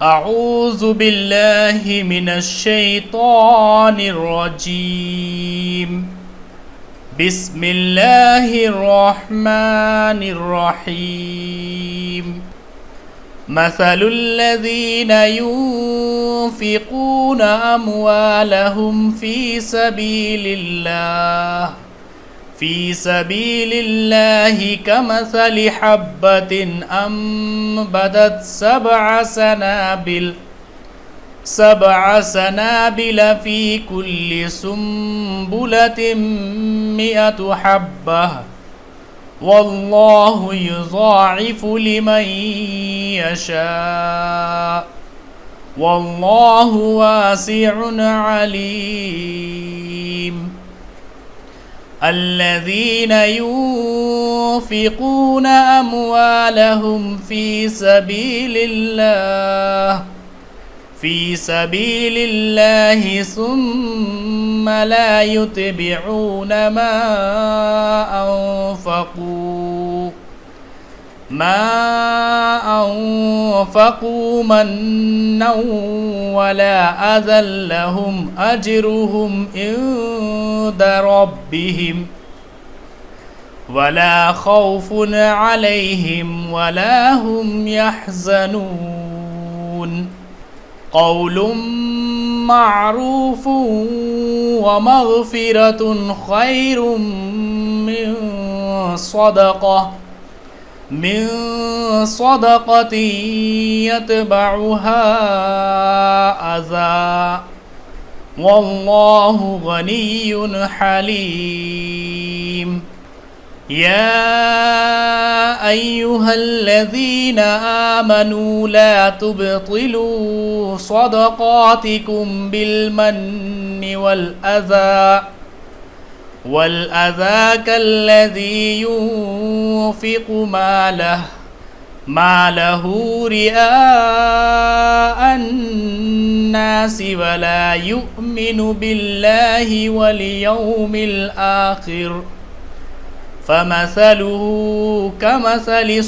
أعوذ بالله من الشيطان الرجيم. بسم الله الرحمن الرحيم. مثل الذين ينفقون أموالهم في سبيل الله كمثل حبة أنبتت سبع سنابل في كل سنبلة 100 حبة والله يضاعف لمن يشاء والله واسع عليم. الذين ينفقون أموالهم في سبيل الله ثم لا يتبعون ما أنفقوا منا ولا أذى لهم أجرهم عند ربهم ولا خوف عليهم ولا هم يحزنون. قول معروف ومغفرة خير من صدقة يتبعها أذى والله غني حليم. يا أيها الذين آمنوا لا تبطلوا صدقاتكم بالمن والأذى كالذي ينفق ماله رئاء الناس ولا يؤمن بالله واليوم الآخر فمثله كمثل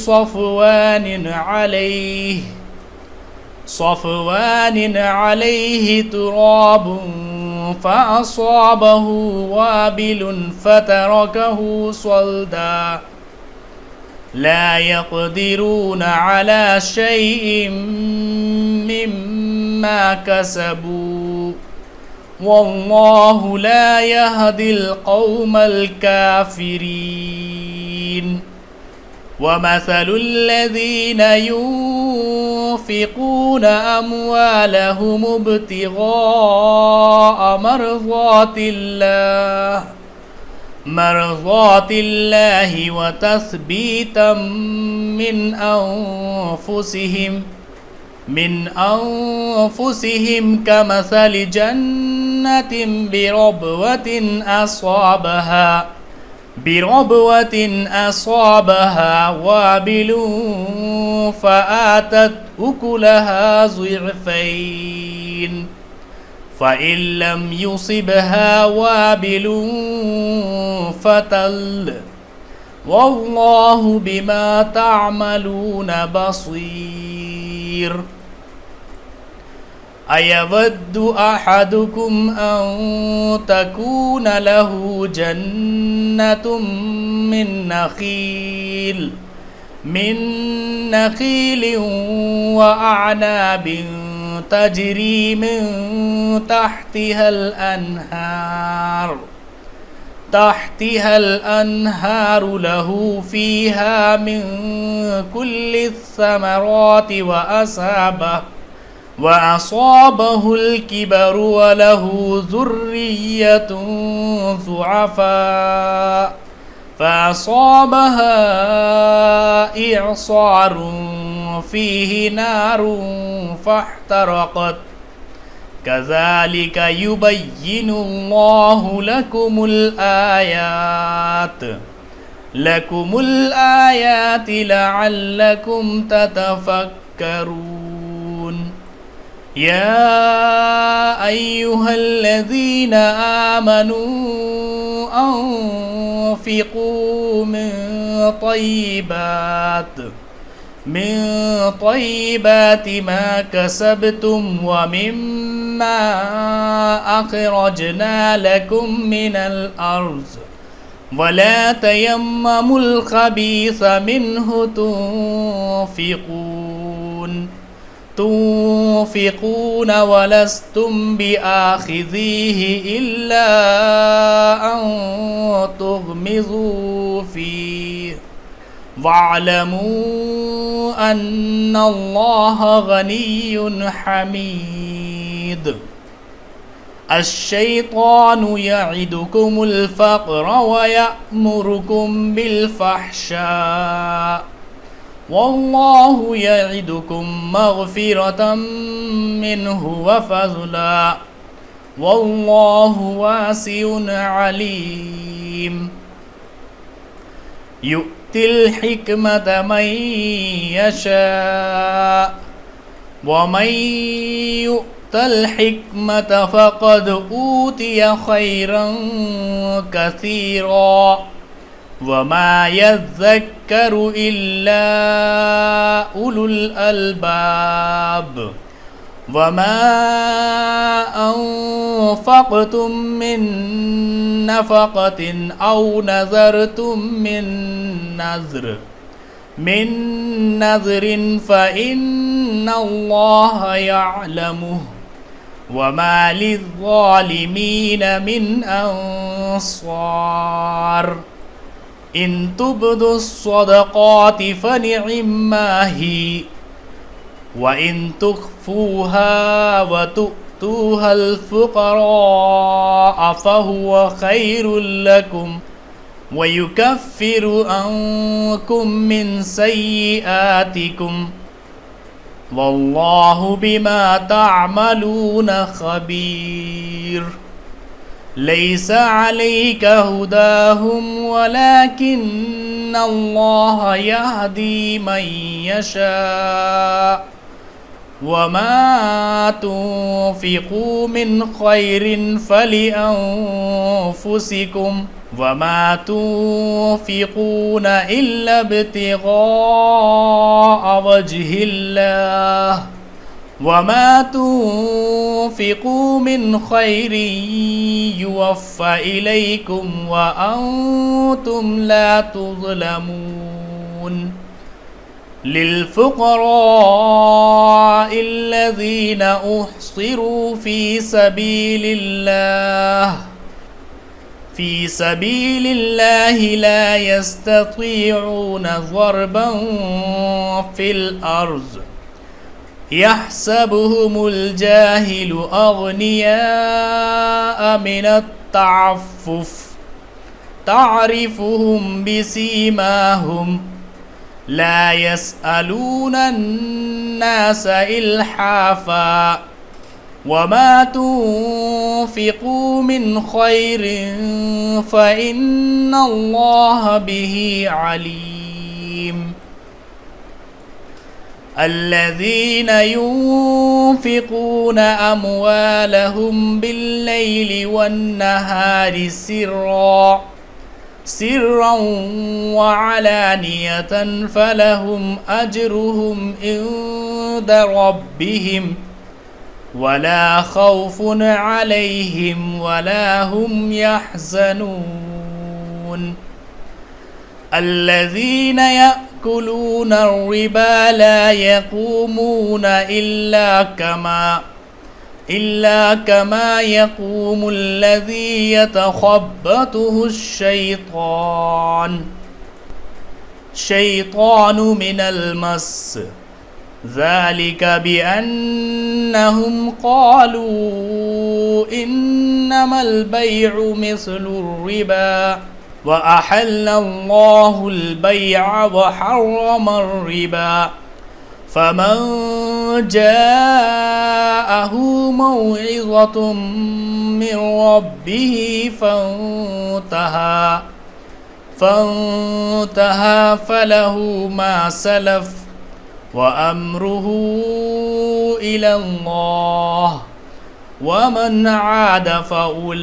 صفوان عليه تراب فأصابه وابل فتركه صلدا لا يقدرون على شيء مما كسبوا والله لا يهدي القوم الكافرين. ومثل الذين ينفقون أموالهم ابتغاء مرضات الله وتثبيتا من أنفسهم كمثل جنة بربوة أصابها وابل فآتت أكلها ضعفين فإن لم يصبها وابل فتل والله بما تعملون بصير. أيود أحدكم أن تكون له جنة من نخيل وأعناب تجري من تحتها الأنهار له فيها من كل الثمرات وأصابه الكبر وله ذرية ضعفاء فأصابها إعصار فيه نار فاحترقت كذلك يبين الله لكم الآيات لعلكم تتفكرون. يا أيها الذين آمنوا أنفقوا من طيبات من طيبات ما كسبتم ومما أخرجنا لكم من الأرض ولا تيمموا الخبيث منه تنفقون ولستم بآخذيه إلا أن تغمضوا فيه واعلموا أن الله غني حميد الشيطان يعدكم الفقر ويأمركم بالفحشاء والله يعدكم مغفرة منه وفضلا والله واسع عليم يؤتي الحكمة من يشاء ومن يؤت الحكمة فقد أوتي خيرا كثيرا وما يذكر إلا أولو الألباب وما أنفقتم من نفقة أو نذرتم من نذر فإن الله يعلمه وما للظالمين من أنصار إن تبدوا الصدقات فنعما هي وإن تخفوها وتؤتوها الفقراء فهو خير لكم ويكفر عنكم من سيئاتكم والله بما تعملون خبير ليس عليك هداهم ولكن الله يهدي من يشاء وما تنفقوا من خير فلأنفسكم وما تنفقون إلا ابتغاء وجه الله وما تنفقوا من خير يوفى إليكم وأنتم لا تظلمون للفقراء الذين أحصروا في سبيل الله لا يستطيعون ضربا في الأرض يحسبهم الجاهل أغنياء من التعفف تعرفهم بسيماهم لا يسألون الناس إلحافا وما تنفقوا من خير فإن الله به عليم الذين ينفقون أموالهم بالليل والنهار سرا وعلانية فلهم أجرهم عند ربهم ولا خوف عليهم ولا هم يحزنون الذين يأكلون الربا لا يقومون إلا كما يقوم الذي يتخبطه الشيطان من المس ذلك بأنهم قالوا إنما البيع مثل الربا وأحل الله البيع وحرم الربا فمن جاءه موعظة من ربه فانتهى فله ما سلف وأمره إلى الله ومن عاد فأولئك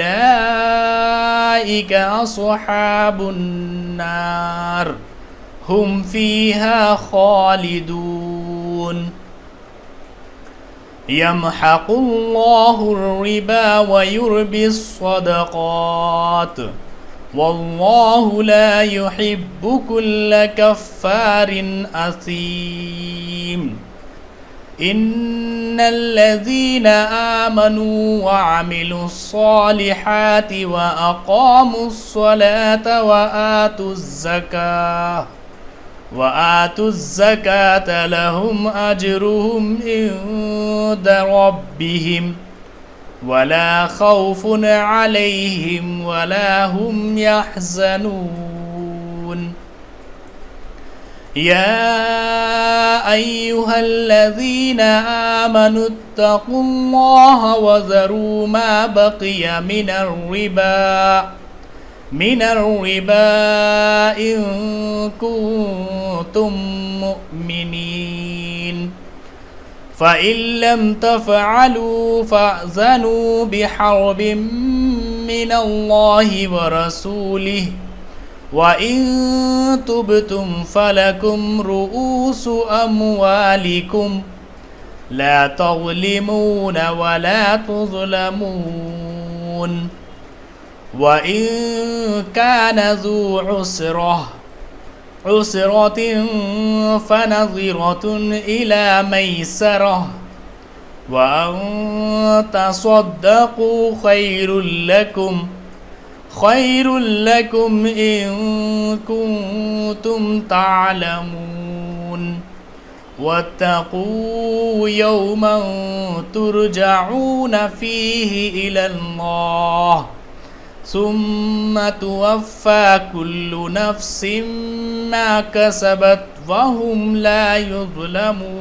أصحاب النار هم فيها خالدون يمحق الله الربا ويربي الصدقات والله لا يحب كل كفار أثيم إن الذين آمنوا وعملوا الصالحات وأقاموا الصلاة وآتوا الزكاة لهم أجرهم عند ربهم ولا خوف عليهم ولا هم يحزنون يا أيها الذين آمنوا اتقوا الله وذروا ما بقي من الربا إن كنتم مؤمنين فإن لم تفعلوا فأذنوا بحرب من الله ورسوله وإن تبتم فلكم رؤوس أموالكم لا تظلمون ولا تظلمون وإن كان ذو عسرة فنظرة إلى ميسرة وأن تصدقوا خير لكم إن كنتم تعلمون واتقوا يوما ترجعون فيه إلى الله ثم توفى كل نفس ما كسبت وهم لا يظلمون